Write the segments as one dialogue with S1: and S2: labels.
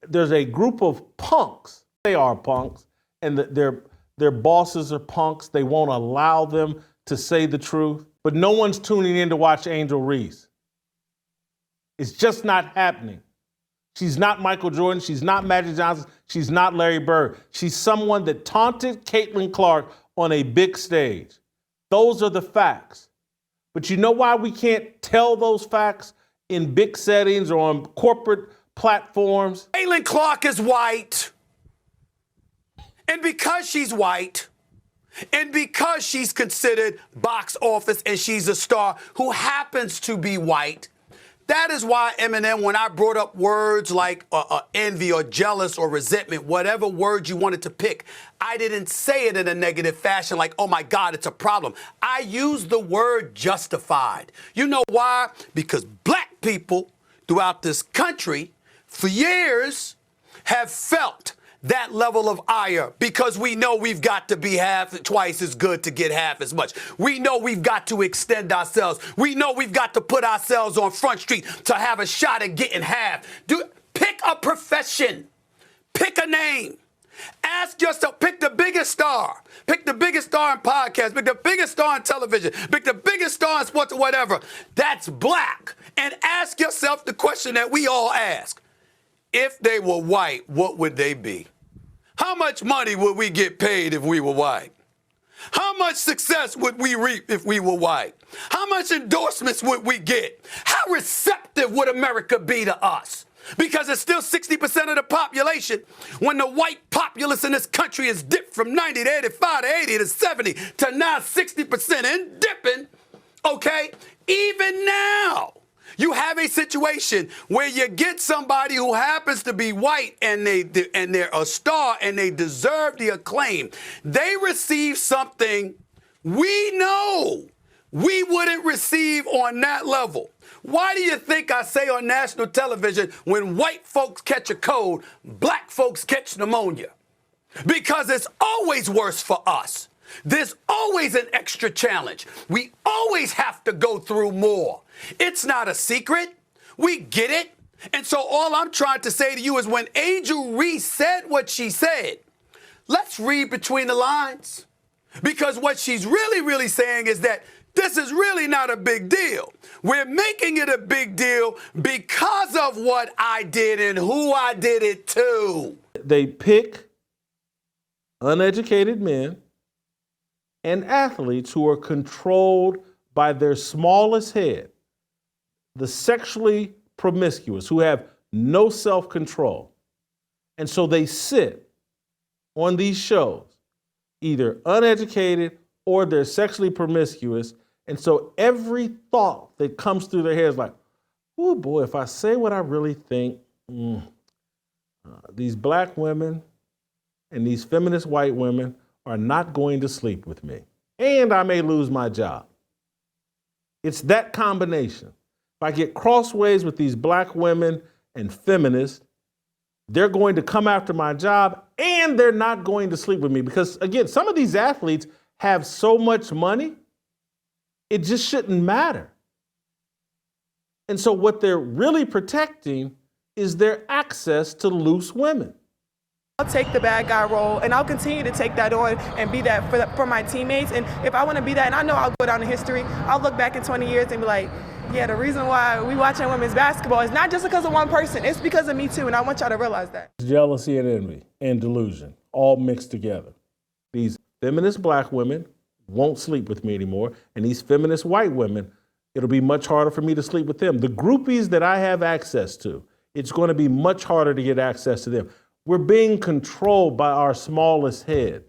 S1: there's a group of punks. They are punks, and their bosses are punks. They won't allow them to say the truth. But no one's tuning in to watch Angel Reese. It's just not happening. She's not Michael Jordan. She's not Magic Johnson. She's not Larry Bird. She's someone that taunted Caitlyn Clark on a big stage. Those are the facts. But you know why we can't tell those facts in big settings or on corporate platforms?
S2: Caitlyn Clark is white. And because she's white, and because she's considered box office and she's a star who happens to be white, that is why Eminem, when I brought up words like envy or jealous or resentment, whatever word you wanted to pick, I didn't say it in a negative fashion like, oh my God, it's a problem. I used the word justified. You know why? Because black people throughout this country for years have felt that level of ire because we know we've got to be twice as good to get half as much. We know we've got to extend ourselves. We know we've got to put ourselves on Front Street to have a shot at getting half. Pick a profession. Pick a name. Ask yourself, pick the biggest star. Pick the biggest star in podcasts. Pick the biggest star in television. Pick the biggest star in sports or whatever. That's black. And ask yourself the question that we all ask. If they were white, what would they be? How much money would we get paid if we were white? How much success would we reap if we were white? How much endorsements would we get? How receptive would America be to us? Because it's still 60% of the population when the white populace in this country is dipped from 90 to 85 to 80 to 70 to now 60% and dipping, okay? Even now, you have a situation where you get somebody who happens to be white and they're a star and they deserve the acclaim. They receive something we know we wouldn't receive on that level. Why do you think I say on national television, when white folks catch a cold, black folks catch pneumonia? Because it's always worse for us. There's always an extra challenge. We always have to go through more. It's not a secret. We get it. And so all I'm trying to say to you is when Angel Reese said what she said, let's read between the lines. Because what she's really saying is that this is really not a big deal. We're making it a big deal because of what I did and who I did it to.
S1: They pick uneducated men and athletes who are controlled by their smallest head, the sexually promiscuous, who have no self-control. And so they sit on these shows, either uneducated or they're sexually promiscuous. And so every thought that comes through their head is like, oh boy, if I say what I really think, these black women and these feminist white women are not going to sleep with me. And I may lose my job. It's that combination. If I get crossways with these black women and feminists, they're going to come after my job and they're not going to sleep with me. Because again, some of these athletes have so much money, it just shouldn't matter. And so what they're really protecting is their access to loose women.
S3: I'll take the bad guy role, and I'll continue to take that on and be that for my teammates. And if I want to be that, and I know I'll go down in history, I'll look back in 20 years and be like, yeah, the reason why we watching women's basketball is not just because of one person. It's because of me too, and I want y'all to realize that.
S1: Jealousy and envy and delusion all mixed together. These feminist black women won't sleep with me anymore, and these feminist white women, it'll be much harder for me to sleep with them. The groupies that I have access to, it's going to be much harder to get access to them. We're being controlled by our smallest head.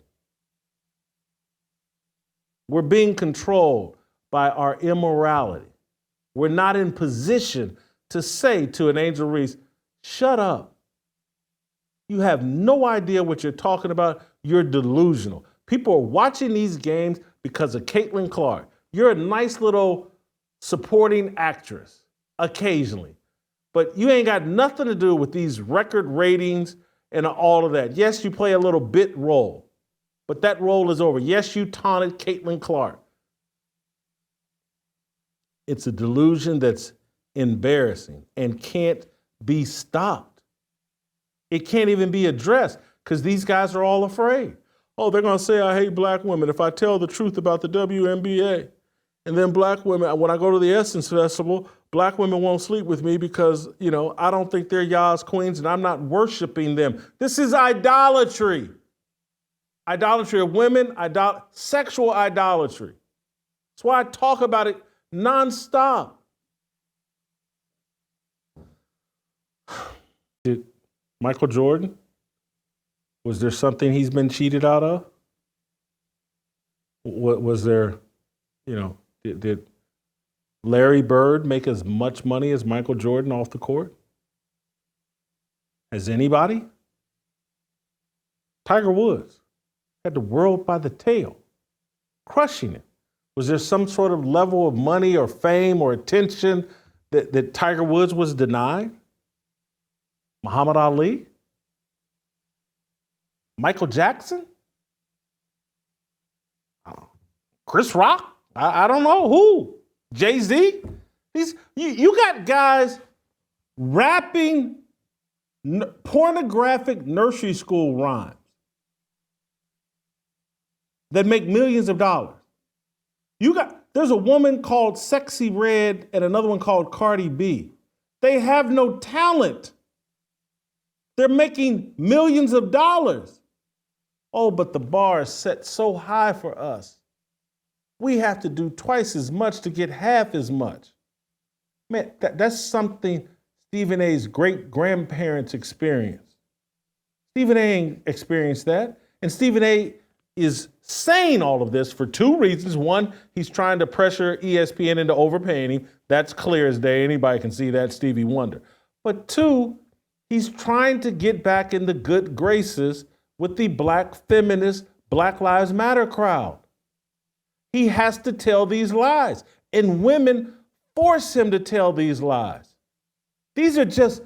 S1: We're being controlled by our immorality. We're not in position to say to an Angel Reese, shut up. You have no idea what you're talking about. You're delusional. People are watching these games because of Caitlyn Clark. You're a nice little supporting actress occasionally, but you ain't got nothing to do with these record ratings and all of that. Yes, you play a little bit role, but that role is over. Yes, you taunted Caitlyn Clark. It's a delusion that's embarrassing and can't be stopped. It can't even be addressed because these guys are all afraid. Oh, they're going to say I hate black women if I tell the truth about the WNBA. And then black women, when I go to the Essence Festival, black women won't sleep with me because, I don't think they're Yah's queens and I'm not worshiping them. This is idolatry. Idolatry of women, sexual idolatry. That's why I talk about it nonstop. Did Michael Jordan, was there something he's been cheated out of? What was there, did Larry Bird make as much money as Michael Jordan off the court? Has anybody? Tiger Woods had the world by the tail, crushing it. Was there some sort of level of money or fame or attention that Tiger Woods was denied? Muhammad Ali? Michael Jackson? Chris Rock? I don't know who. Jay-Z? You got guys rapping pornographic nursery school rhymes that make millions of dollars. There's a woman called Sexy Red and another one called Cardi B. They have no talent. They're making millions of dollars. Oh, but the bar is set so high for us. We have to do twice as much to get half as much. Man, that's something Stephen A's great-grandparents experienced. Stephen A ain't experienced that. And Stephen A is saying all of this for two reasons. One, he's trying to pressure ESPN into overpaying him. That's clear as day. Anybody can see that, Stevie Wonder. But two, he's trying to get back in the good graces with the black feminist, Black Lives Matter crowd. He has to tell these lies, and women force him to tell these lies. These are just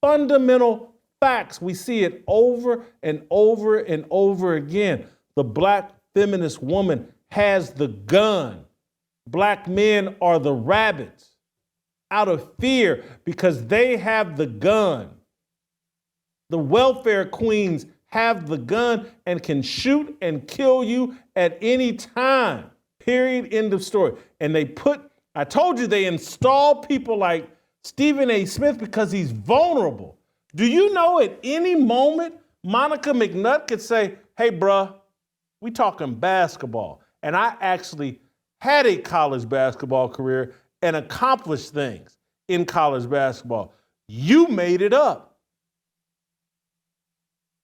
S1: fundamental facts. We see it over and over and over again. The black feminist woman has the gun. Black men are the rabbits out of fear because they have the gun. The welfare queens have the gun and can shoot and kill you at any time. Period. End of story. And I told you they install people like Stephen A. Smith because he's vulnerable. Do you know at any moment, Monica McNutt could say, hey, bruh, we talking basketball. And I actually had a college basketball career and accomplished things in college basketball. You made it up.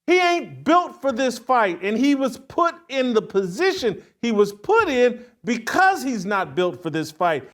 S1: He ain't built for this fight, and he was put in the position he was put in because he's not built for this fight.